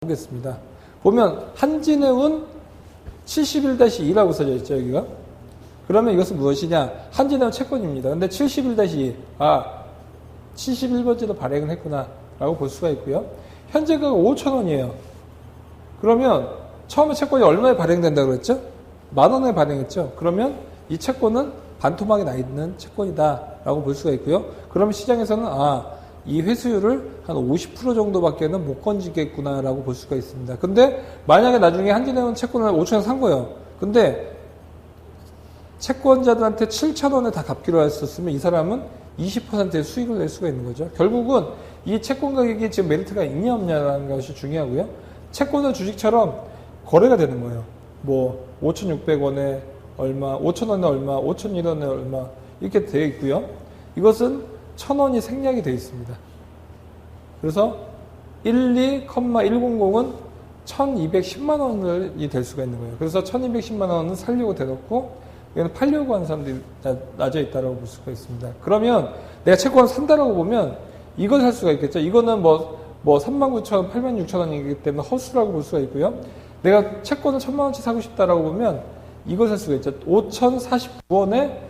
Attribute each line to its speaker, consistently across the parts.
Speaker 1: 보겠습니다. 보면 한진해운 71-2라고 써져 있죠, 여기가. 그러면 이것은 무엇이냐? 한진해운 채권입니다. 근데 71-2, 71번째로 발행을 했구나 라고 볼 수가 있고요. 현재가가 5,000원이에요. 그러면 처음에 채권이 얼마에 발행된다고 그랬죠? 10,000원에 발행했죠. 그러면 이 채권은 반토막이 나 있는 채권이다 라고 볼 수가 있고요. 그러면 시장에서는 이 회수율을 한 50% 정도밖에는 못 건지겠구나 라고 볼 수가 있습니다. 근데 만약에 나중에 한진해운 채권을 5,000원 산 거예요. 근데 채권자들한테 7,000원에 다 갚기로 했었으면 이 사람은 20%의 수익을 낼 수가 있는 거죠. 결국은 이 채권 가격이 지금 메리트가 있냐 없냐라는 것이 중요하고요. 채권과 주식처럼 거래가 되는 거예요. 뭐 5,600원에 얼마, 5,000원에 얼마, 5,001원에 얼마 이렇게 되어 있고요. 이것은 1,000원이 생략이 되어 있습니다. 그래서 12,100은 1,210만 원이 될 수가 있는 거예요. 그래서 1,210만 원은 살려고 대놓고 이건 팔려고 하는 사람들이 낮아 있다고 볼 수가 있습니다. 그러면 내가 채권을 산다라고 보면 이걸 살 수가 있겠죠. 이거는 뭐 39,000원, 86,000원이기 때문에 허수라고 볼 수가 있고요. 내가 채권을 1,000만 원치 사고 싶다라고 보면 이걸 살 수가 있죠. 5,049원에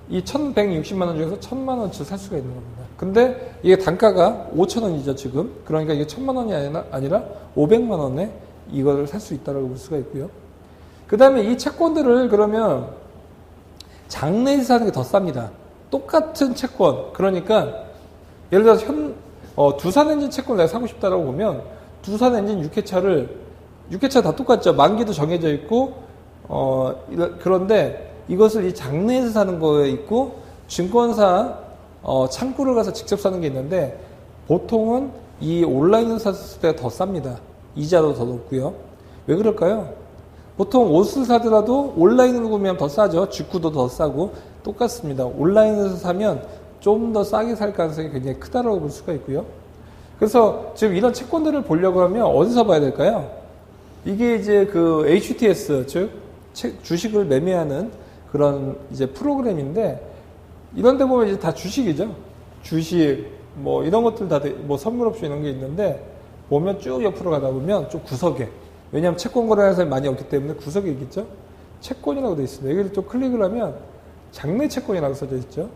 Speaker 1: 이 1,160만 원 중에서 1,000만 원치를 살 수가 있는 겁니다. 근데 이게 단가가 5,000원이죠, 지금. 그러니까 이게 1,000만 원이 아니라 500만 원에 이걸 살 수 있다고 볼 수가 있고요. 그 다음에 이 채권들을 그러면 장내에서 사는 게 더 쌉니다. 똑같은 채권. 그러니까 예를 들어서 두산엔진 채권을 내가 사고 싶다라고 보면 두산엔진 6회차 다 똑같죠. 만기도 정해져 있고 그런데 이것을 이 장내에서 사는 거에 있고 증권사 창구를 가서 직접 사는 게 있는데 보통은 이 온라인으로 샀을 때가 더 쌉니다. 이자도 더 높고요. 왜 그럴까요? 보통 옷을 사더라도 온라인으로 보면 더 싸죠. 직구도 더 싸고 똑같습니다. 온라인에서 사면 좀 더 싸게 살 가능성이 굉장히 크다라고 볼 수가 있고요. 그래서 지금 이런 채권들을 보려고 하면 어디서 봐야 될까요? 이게 이제 그 HTS, 즉 주식을 매매하는 그런 이제 프로그램인데 이런 데 보면 이제 다 주식이죠. 주식 뭐 이런 것들 다 뭐 선물옵션 이런 게 있는데 보면 쭉 옆으로 가다 보면 좀 구석에, 왜냐하면 채권 거래하는 사람이 많이 없기 때문에 구석에 있겠죠. 채권이라고 되어 있습니다. 여기를 또 클릭을 하면 장내 채권이라고 써져 있죠.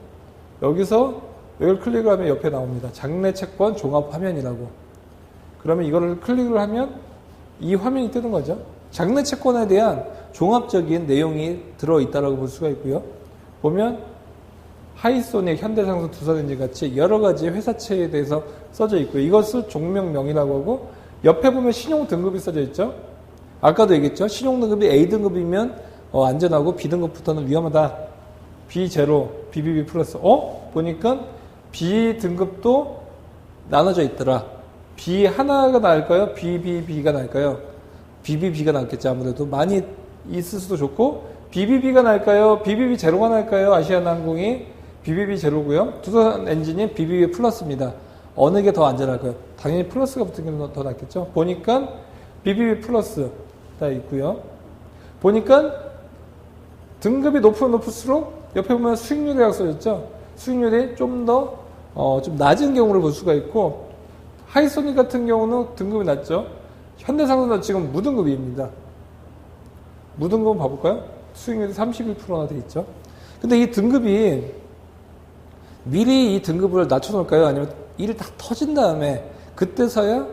Speaker 1: 여기서 이걸 클릭을 하면 옆에 나옵니다. 장내 채권 종합 화면이라고. 그러면 이거를 클릭을 하면 이 화면이 뜨는 거죠. 장내 채권에 대한 종합적인 내용이 들어있다고 볼 수가 있고요. 보면 하이소닉, 현대상선, 두산엔진 같이 여러 가지 회사채에 대해서 써져 있고요. 이것을 종명명이라고 하고 옆에 보면 신용 등급이 써져 있죠. 아까도 얘기했죠. 신용 등급이 A등급이면 안전하고 B등급부터는 위험하다. B0, BBB 플러스. 보니까 B등급도 나눠져 있더라. B 하나가 나을까요? BBB가 나을까요? BBB가 나을겠죠. 아무래도 많이 있을 수도 좋고 BBB가 나을까요? BBB 제로가 나을까요? 아시아나항공이 BBB 제로고요. 두산엔진이 BBB 플러스입니다. 어느 게 더 안전할까요? 당연히 플러스가 붙은 게 더 낫겠죠. 보니까 BBB 플러스 다 있고요. 보니까 등급이 높으면 높을수록 옆에 보면 수익률이라고 써있죠. 수익률이 좀 더 좀 낮은 경우를 볼 수가 있고 하이소닉 같은 경우는 등급이 낮죠. 현대상선은 지금 무등급입니다. 무등급은 봐볼까요? 수익률이 31%나 돼 있죠. 근데 이 등급이 미리 이 등급을 낮춰놓을까요? 아니면 일이 다 터진 다음에 그때서야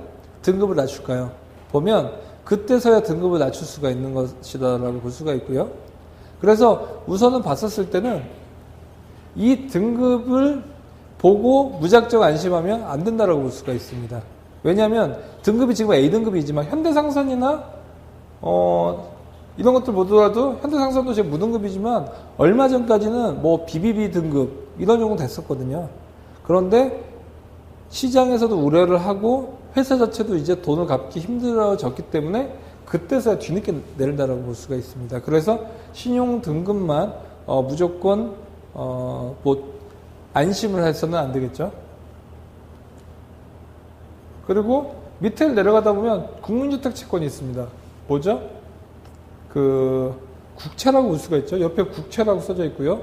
Speaker 1: 등급을 낮출까요? 보면 그때서야 등급을 낮출 수가 있는 것이다라고 볼 수가 있고요. 그래서 우선은 봤었을 때는 이 등급을 보고 무작정 안심하면 안 된다라고 볼 수가 있습니다. 왜냐하면 등급이 지금 A등급이지만 현대상선이나 이런 것들 보더라도 현대상선도 지금 무등급이지만 얼마 전까지는 뭐 BBB 등급 이런 정도 됐었거든요. 그런데 시장에서도 우려를 하고 회사 자체도 이제 돈을 갚기 힘들어졌기 때문에 그때서야 뒤늦게 내린다라고 볼 수가 있습니다. 그래서 신용 등급만 무조건 뭐 안심을 해서는 안 되겠죠. 그리고 밑에 내려가다 보면 국민주택 채권이 있습니다. 뭐죠? 그 국채라고 볼 수가 있죠. 옆에 국채라고 써져 있고요.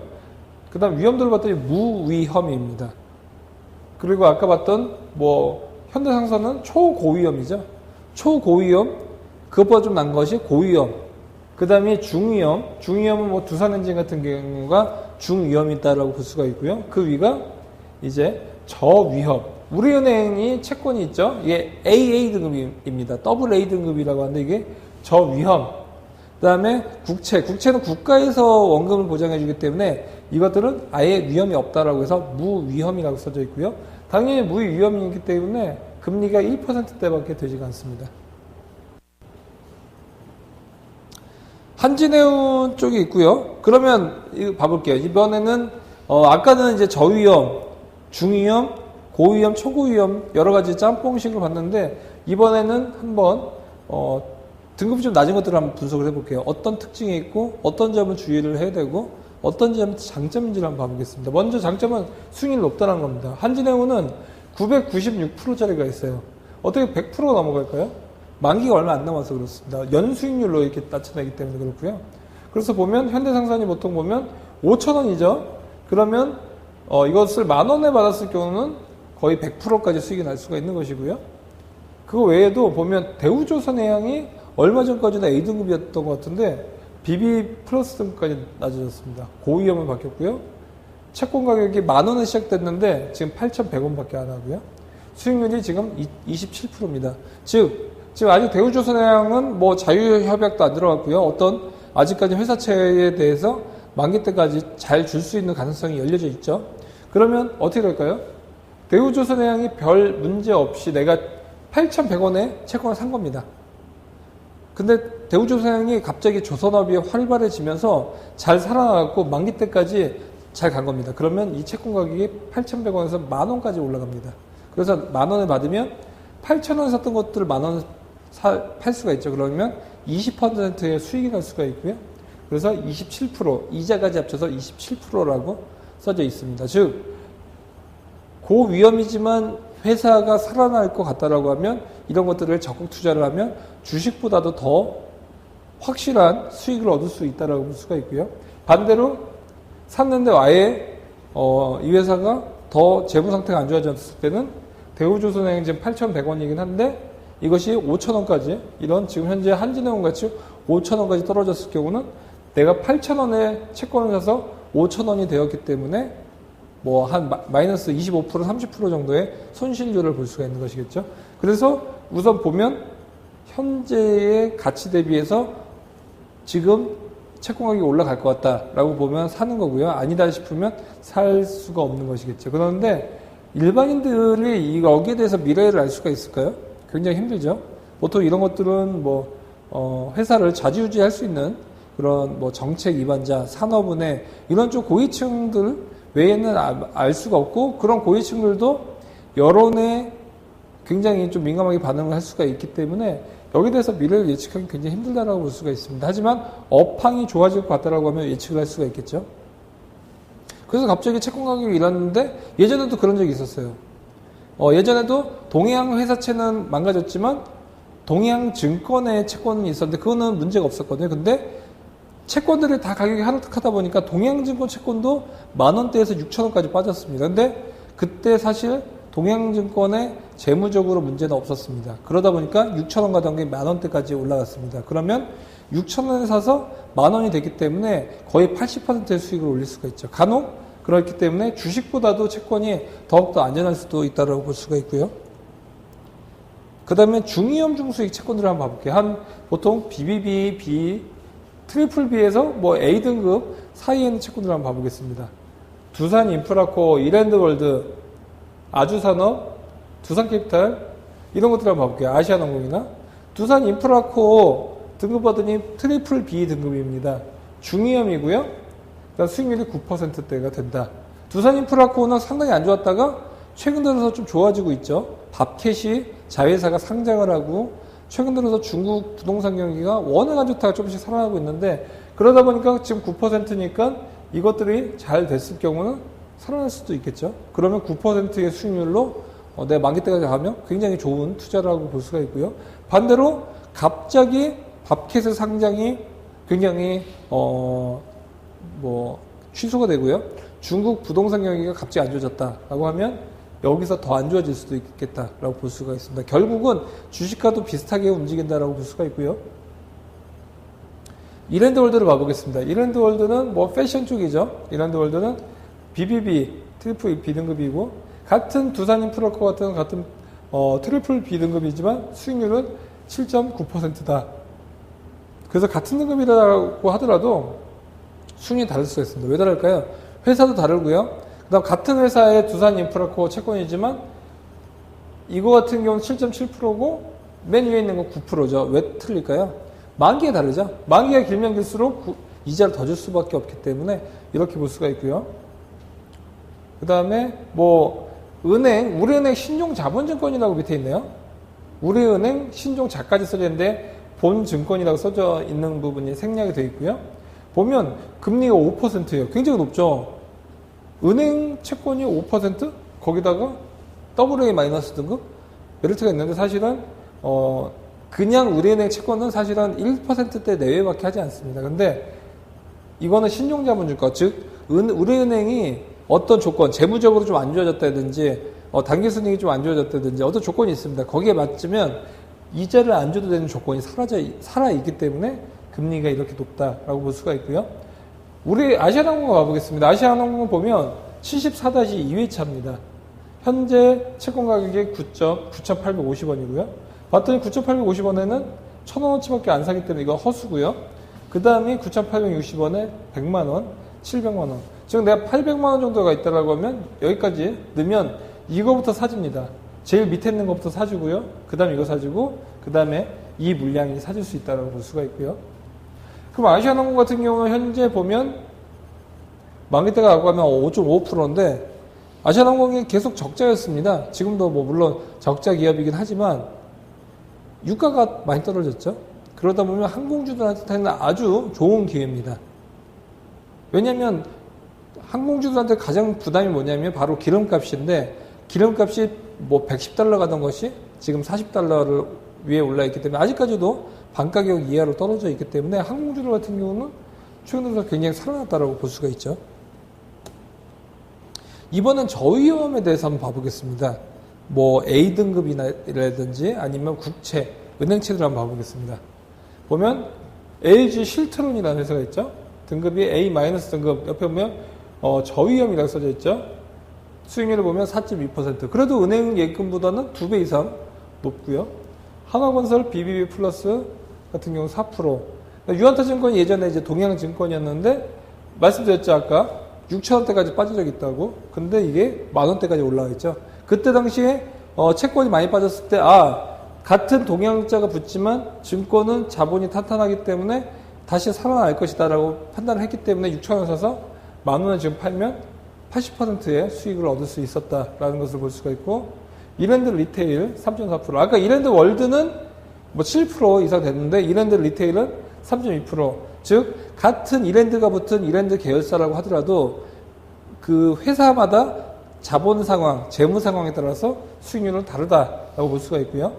Speaker 1: 그 다음 위험도를 봤더니 무위험입니다. 그리고 아까 봤던 뭐 현대상선은 초고위험이죠. 초고위험, 그것보다 좀 난 것이 고위험, 그 다음에 중위험, 중위험은 뭐 두산엔진 같은 경우가 중위험이 있다라고 볼 수가 있고요. 그 위가 이제 저위험. 우리은행이 채권이 있죠. 이게 AA 등급입니다. AA 등급이라고 하는데 이게 저위험. 그 다음에 국채는 국가에서 원금을 보장해 주기 때문에 이것들은 아예 위험이 없다라고 해서 무위험이라고 써져 있고요. 당연히 무위험이기 때문에 금리가 1%대밖에 되지가 않습니다. 한진해운 쪽이 있고요. 그러면 이거 봐볼게요. 이번에는 아까는 이제 저위험, 중위험, 고위험, 초고위험 여러 가지 짬뽕식으로 봤는데 이번에는 한번 등급이 좀 낮은 것들을 한번 분석을 해볼게요. 어떤 특징이 있고 어떤 점을 주의를 해야 되고 어떤 점이 장점인지를 한번 봐보겠습니다. 먼저 장점은 수익률이 높다는 겁니다. 한진해운은 996%짜리가 있어요. 어떻게 100%가 넘어갈까요? 만기가 얼마 안 남아서 그렇습니다. 연수익률로 이렇게 나타나기 때문에 그렇고요. 그래서 보면 현대상선이 보통 보면 5,000원이죠. 그러면 이것을 10,000원에 받았을 경우는 거의 100%까지 수익이 날 수가 있는 것이고요. 그거 외에도 보면 대우조선해양이 얼마 전까지는 A등급이었던 것 같은데 BB 플러스 등급까지 낮아졌습니다. 고위험을 바뀌었고요. 채권 가격이 10,000원에 시작됐는데 지금 8,100원밖에 안 하고요. 수익률이 지금 27%입니다. 즉 지금 아직 대우조선해양은 뭐 자유협약도 안 들어갔고요. 어떤 아직까지 회사채에 대해서 만기 때까지 잘 줄 수 있는 가능성이 열려져 있죠. 그러면 어떻게 될까요? 대우조선해양이 별 문제 없이 내가 8,100원에 채권을 산 겁니다. 근데 대우조선해양이 갑자기 조선업이 활발해지면서 잘 살아나갖고 만기 때까지 잘 간 겁니다. 그러면 이 채권 가격이 8,100원에서 10,000원까지 올라갑니다. 그래서 10,000원에 받으면 8,000원에 샀던 것들을 10,000원 팔 수가 있죠. 그러면 20%의 수익이 날 수가 있고요. 그래서 27%, 이자까지 합쳐서 27%라고 써져 있습니다. 즉, 고위험이지만 회사가 살아날 것 같다라고 하면 이런 것들을 적극 투자를 하면 주식보다도 더 확실한 수익을 얻을 수 있다라고 볼 수가 있고요. 반대로 샀는데 아예 이 회사가 더 재무 상태가 안 좋아졌을 때는 대우조선해양 지금 8,100원이긴 한데 이것이 5,000원까지 이런 지금 현재 한진해운 같이 5,000원까지 떨어졌을 경우는 내가 8,000원에 채권을 사서 5,000원이 되었기 때문에 뭐 한 마이너스 25% 30% 정도의 손실률을 볼 수가 있는 것이겠죠. 그래서 우선 보면 현재의 가치 대비해서 지금 채권 가격이 올라갈 것 같다라고 보면 사는 거고요. 아니다 싶으면 살 수가 없는 것이겠죠. 그런데 일반인들이 여기에 대해서 미래를 알 수가 있을까요? 굉장히 힘들죠. 보통 이런 것들은 뭐 회사를 좌지우지할 수 있는 그런 뭐 정책 위반자, 산업은행 이런 쪽 고위층들 외에는 알 수가 없고 그런 고위층들도 여론에 굉장히 좀 민감하게 반응을 할 수가 있기 때문에 여기에 대해서 미래를 예측하기 굉장히 힘들다라고 볼 수가 있습니다. 하지만 업황이 좋아질 것 같다라고 하면 예측을 할 수가 있겠죠. 그래서 갑자기 채권 가격이 일어났는데 예전에도 그런 적이 있었어요. 예전에도 동해양 회사채는 망가졌지만 동해양 증권의 채권이 있었는데 그거는 문제가 없었거든요. 근데 채권들이 다 가격이 하락하다 보니까 동해양 증권 채권도 10,000원대에서 6,000원까지 빠졌습니다. 근데 그때 사실 동해양 증권에 재무적으로 문제는 없었습니다. 그러다 보니까 6,000원 가던 게 10,000원대까지 올라갔습니다. 그러면 6,000원에 사서 10,000원이 됐기 때문에 거의 80%의 수익을 올릴 수가 있죠. 간혹 그렇기 때문에 주식보다도 채권이 더욱더 안전할 수도 있다고 볼 수가 있고요. 그 다음에 중위험 중수익 채권들을 한번 봐볼게요. 보통 BBB, B, 트리플 B에서 뭐 A등급 사이에 있는 채권들을 한번 봐보겠습니다. 두산인프라코어, 이랜드월드, 아주산업, 두산캐피탈 이런 것들을 한번 봐볼게요. 아시아항공이나 두산인프라코어 등급 받으니 트리플 B 등급입니다. 중위험이고요. 수익률이 9%대가 된다. 두산인프라코어는 상당히 안 좋았다가 최근 들어서 좀 좋아지고 있죠. 밥캣이 자회사가 상장을 하고 최근 들어서 중국 부동산 경기가 워낙 안 좋다가 조금씩 살아나고 있는데 그러다 보니까 지금 9%니까 이것들이 잘 됐을 경우는 살아날 수도 있겠죠. 그러면 9%의 수익률로 내 만기 때까지 가면 굉장히 좋은 투자라고 볼 수가 있고요. 반대로 갑자기 밥캣의 상장이 굉장히 취소가 되고요. 중국 부동산 경기가 갑자기 안 좋아졌다라고 하면 여기서 더 안 좋아질 수도 있겠다라고 볼 수가 있습니다. 결국은 주식과도 비슷하게 움직인다라고 볼 수가 있고요. 이랜드월드를 봐보겠습니다. 이랜드월드는 뭐 패션 쪽이죠. 이랜드월드는 BBB, 트리플 B등급이고 같은 두산인프라코 같은 트리플 B등급이지만 수익률은 7.9%다. 그래서 같은 등급이라고 하더라도 수익률이 다를 수가 있습니다. 왜 다를까요? 회사도 다르고요. 그 다음 같은 회사의 두산인프라코 채권이지만 이거 같은 경우는 7.7%고 맨 위에 있는 건 9%죠. 왜 틀릴까요? 만기가 다르죠. 만기가 길면 길수록 이자를 더 줄 수밖에 없기 때문에 이렇게 볼 수가 있고요. 그 다음에 뭐 은행, 우리은행 신용자본증권이라고 밑에 있네요. 우리은행 신종자까지 써져 있는데 본증권이라고 써져 있는 부분이 생략이 되어 있고요. 보면 금리가 5%예요. 굉장히 높죠. 은행 채권이 5%? 거기다가 AA 마이너스 등급? 메리트가 있는데 사실은 그냥 우리은행 채권은 사실은 1%대 내외밖에 하지 않습니다. 근데 이거는 신용자본증권, 즉 우리은행이 어떤 조건, 재무적으로 좀 안 좋아졌다든지 단기 순이익이 좀 안 좋아졌다든지 어떤 조건이 있습니다. 거기에 맞으면 이자를 안 줘도 되는 조건이 살아있기 때문에 금리가 이렇게 높다라고 볼 수가 있고요. 우리 아시아나항공 가보겠습니다. 아시아나항공 보면 74-2회차입니다. 현재 채권 가격이 9,850원이고요. 봤더니 9,850원에는 1,000원어치밖에 안 사기 때문에 이거 허수고요. 그 다음이 9,860원에 100만원, 700만원. 즉 내가 800만원 정도가 있다라고 하면 여기까지 넣으면 이거부터 사줍니다. 제일 밑에 있는 것부터 사주고요. 그 다음에 이거 사주고 그 다음에 이 물량이 사줄 수 있다고 볼 수가 있고요. 그럼 아시아나항공 같은 경우는 현재 보면 만기때가 가고 하면 5.5%인데 아시아나항공이 계속 적자였습니다. 지금도 뭐 물론 적자 기업이긴 하지만 유가가 많이 떨어졌죠. 그러다 보면 항공주들한테는 아주 좋은 기회입니다. 왜냐하면 항공주들한테 가장 부담이 뭐냐면 바로 기름값인데 기름값이 뭐 110달러 가던 것이 지금 40달러를 위에 올라 있기 때문에 아직까지도 반가격 이하로 떨어져 있기 때문에 항공주들 같은 경우는 최근 들어서 굉장히 살아났다고 볼 수가 있죠. 이번엔 저위험에 대해서 한번 봐보겠습니다. 뭐 A등급이라든지 아니면 국채, 은행채들 한번 봐보겠습니다. 보면 LG 실트론이라는 회사가 있죠. 등급이 A- 등급 옆에 보면 저위험이라고 써져 있죠. 수익률을 보면 4.2%. 그래도 은행 예금보다는 2배 이상 높고요. 한화건설 BBB 플러스 같은 경우 4%. 유한타증권이 예전에 이제 동양증권이었는데 말씀드렸죠 아까 6,000원대까지 빠진 적이 있다고. 근데 이게 만원대까지 올라가 있죠. 그때 당시에 채권이 많이 빠졌을 때 같은 동양자가 붙지만 증권은 자본이 탄탄하기 때문에 다시 살아날 것이다 라고 판단을 했기 때문에 6,000원 사서 만원에 지금 팔면 80%의 수익을 얻을 수 있었다라는 것을 볼 수가 있고 이랜드 리테일 3.4%. 아까 이랜드 월드는 뭐 7% 이상 됐는데 이랜드 리테일은 3.2%. 즉 같은 이랜드가 붙은 이랜드 계열사라고 하더라도 그 회사마다 자본 상황, 재무 상황에 따라서 수익률은 다르다라고 볼 수가 있고요.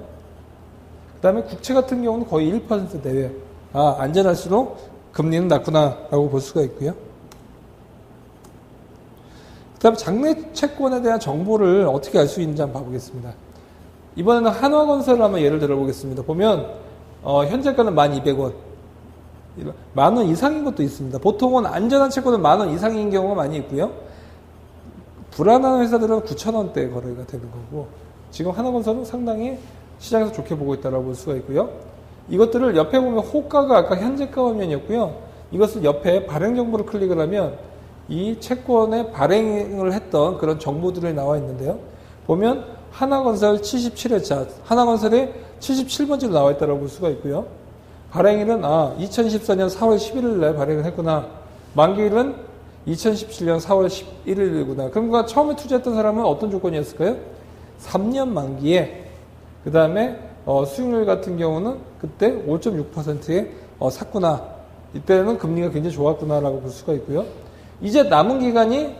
Speaker 1: 그 다음에 국채 같은 경우는 거의 1% 내외. 안전할수록 금리는 낮구나라고 볼 수가 있고요. 그 다음에 장내 채권에 대한 정보를 어떻게 알 수 있는지 한번 봐보겠습니다. 이번에는 한화건설을 한번 예를 들어보겠습니다. 보면 현재가는 1,200원. 만원 이상인 것도 있습니다. 보통은 안전한 채권은 만원 이상인 경우가 많이 있고요. 불안한 회사들은 9,000원대 거래가 되는 거고 지금 한화건설은 상당히 시장에서 좋게 보고 있다고 볼 수가 있고요. 이것들을 옆에 보면 호가가 아까 현재가 화면이었고요. 이것을 옆에 발행 정보를 클릭을 하면 이 채권에 발행을 했던 그런 정보들이 나와 있는데요. 보면 하나건설 77회차, 하나건설이 77번째로 나와 있다고 볼 수가 있고요. 발행일은 2014년 4월 11일 날 발행을 했구나. 만기일은 2017년 4월 11일이구나. 그러니까 처음에 투자했던 사람은 어떤 조건이었을까요? 3년 만기에 그 다음에 수익률 같은 경우는 그때 5.6%에 샀구나. 이때는 금리가 굉장히 좋았구나라고 볼 수가 있고요. 이제 남은 기간이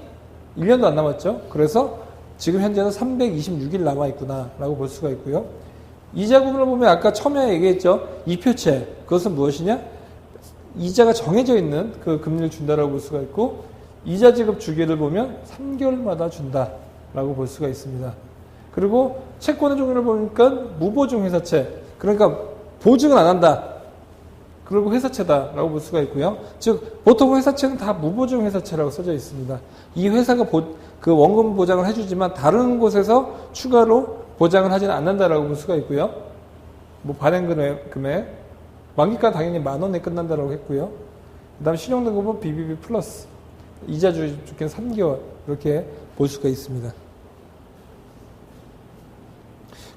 Speaker 1: 1년도 안 남았죠. 그래서 지금 현재는 326일 남아있구나라고 볼 수가 있고요. 이자금을 보면 아까 처음에 얘기했죠. 이표채. 그것은 무엇이냐? 이자가 정해져 있는 그 금리를 준다라고 볼 수가 있고 이자 지급 주기를 보면 3개월마다 준다. 라고 볼 수가 있습니다. 그리고 채권의 종류를 보니까 무보증 회사채, 그러니까 보증은 안 한다. 그리고 회사채다라고 볼 수가 있고요. 즉 보통 회사채는 다 무보증 회사채라고 써져 있습니다. 이 회사가 그 원금 보장을 해주지만 다른 곳에서 추가로 보장을 하지는 않는다라고 볼 수가 있고요. 뭐 발행 금액 만기가 당연히 10,000원에 끝난다라고 했고요. 그다음 신용등급은 BBB 플러스, 이자 주기는 3개월 이렇게 볼 수가 있습니다.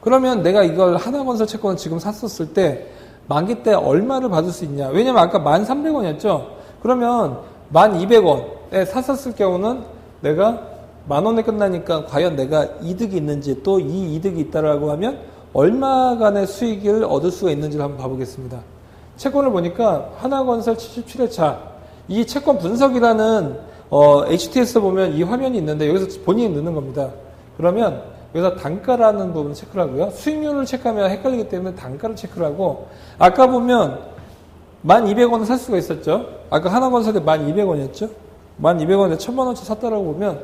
Speaker 1: 그러면 내가 이걸 하나건설 채권을 지금 샀었을 때 만기 때 얼마를 받을 수 있냐? 왜냐면 아까 1,300원이었죠? 그러면 1,200원에 샀었을 경우는 내가 10,000원에 끝나니까 과연 내가 이득이 있는지, 또 이 이득이 있다라고 하면 얼마간의 수익을 얻을 수가 있는지를 한번 봐보겠습니다. 채권을 보니까 하나건설 77회차, 이 채권 분석이라는 HTS 보면 이 화면이 있는데 여기서 본인이 넣는 겁니다. 그러면 여기서 단가라는 부분을 체크를 하고요. 수익률을 체크하면 헷갈리기 때문에 단가를 체크를 하고, 아까 보면 1,200원을 살 수가 있었죠. 아까 하나건설에 1,200원이었죠. 1,200원에 1,000만원치 샀다라고 보면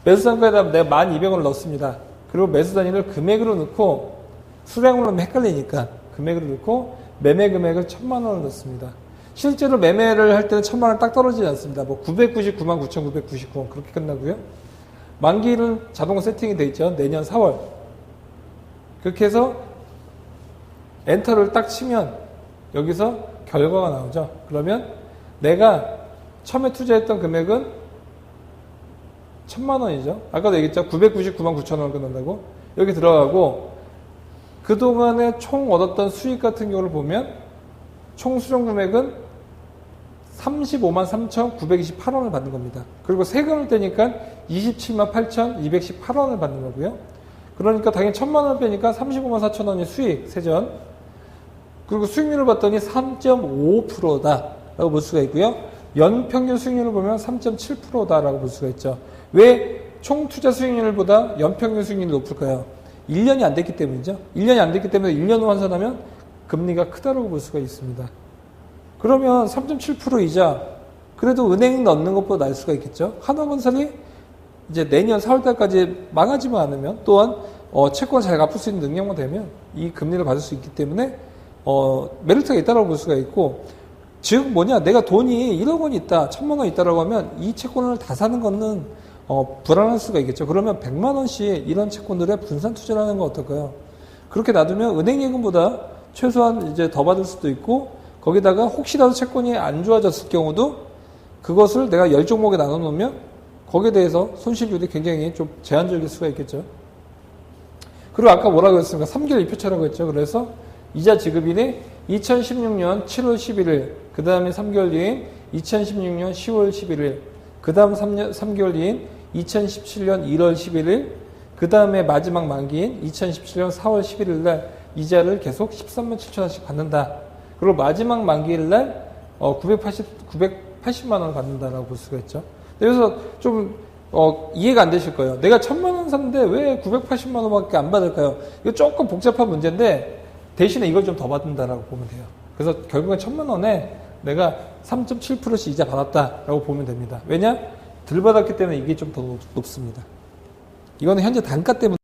Speaker 1: 매수단가에다 내가 1,200원을 넣습니다. 그리고 매수 단위를 금액으로 넣고, 수량으로 넣으면 헷갈리니까 금액으로 넣고 매매 금액을 1,000만원을 넣습니다. 실제로 매매를 할 때는 1,000만원 딱 떨어지지 않습니다. 뭐 999만 9,999원 그렇게 끝나고요. 만기는 자동 세팅이 되어 있죠. 내년 4월. 그렇게 해서 엔터를 딱 치면 여기서 결과가 나오죠. 그러면 내가 처음에 투자했던 금액은 1,000만원이죠. 아까도 얘기했죠. 999만 9천원을 끝난다고. 여기 들어가고 그동안에 총 얻었던 수익 같은 경우를 보면 총 수령 금액은 35만 3,928원을 받는 겁니다. 그리고 세금을 떼니까 27만 8,218원을 받는 거고요. 그러니까 당연히 1,000만원 빼니까 35만 4천원이 수익, 세전. 그리고 수익률을 봤더니 3.5%다라고 볼 수가 있고요. 연평균 수익률을 보면 3.7%다라고 볼 수가 있죠. 왜 총 투자 수익률보다 연평균 수익률이 높을까요? 1년이 안 됐기 때문이죠. 1년이 안 됐기 때문에 1년 후 환산하면 금리가 크다라고 볼 수가 있습니다. 그러면 3.7% 이자, 그래도 은행 넣는 것보다 날 수가 있겠죠. 하나건설이 이제 내년 4월달까지 망하지만 않으면, 또한 채권 잘 갚을 수 있는 능력만 되면 이 금리를 받을 수 있기 때문에 메리트가 있다고 볼 수가 있고, 즉 뭐냐, 내가 돈이 1억 원이 있다, 1,000만 원 있다라고 하면 이 채권을 다 사는 거는 불안할 수가 있겠죠. 그러면 100만 원씩 이런 채권들에 분산 투자를 하는 건 어떨까요? 그렇게 놔두면 은행 예금보다 최소한 이제 더 받을 수도 있고, 거기다가 혹시라도 채권이 안 좋아졌을 경우도 그것을 내가 10종목에 나눠 놓으면 거기에 대해서 손실률이 굉장히 좀 제한적일 수가 있겠죠. 그리고 아까 뭐라고 했습니까? 3개월 입표차라고 했죠. 그래서 이자 지급일이 2016년 7월 11일, 그 다음에 3개월 뒤인 2016년 10월 11일, 그 다음 3개월 뒤인 2017년 1월 11일, 그 다음에 마지막 만기인 2017년 4월 11일 날 이자를 계속 13만 7천 원씩 받는다. 그리고 마지막 만기일 날 980만 원을 받는다라고 볼 수가 있죠. 그래서 좀 이해가 안 되실 거예요. 내가 1,000만 원 샀는데 왜 980만 원밖에 안 받을까요? 이거 조금 복잡한 문제인데 대신에 이걸 좀 더 받는다라고 보면 돼요. 그래서 결국엔 1,000만 원에 내가 3.7%씩 이자 받았다라고 보면 됩니다. 왜냐? 덜 받았기 때문에 이게 좀 더 높습니다. 이거는 현재 단가 때문에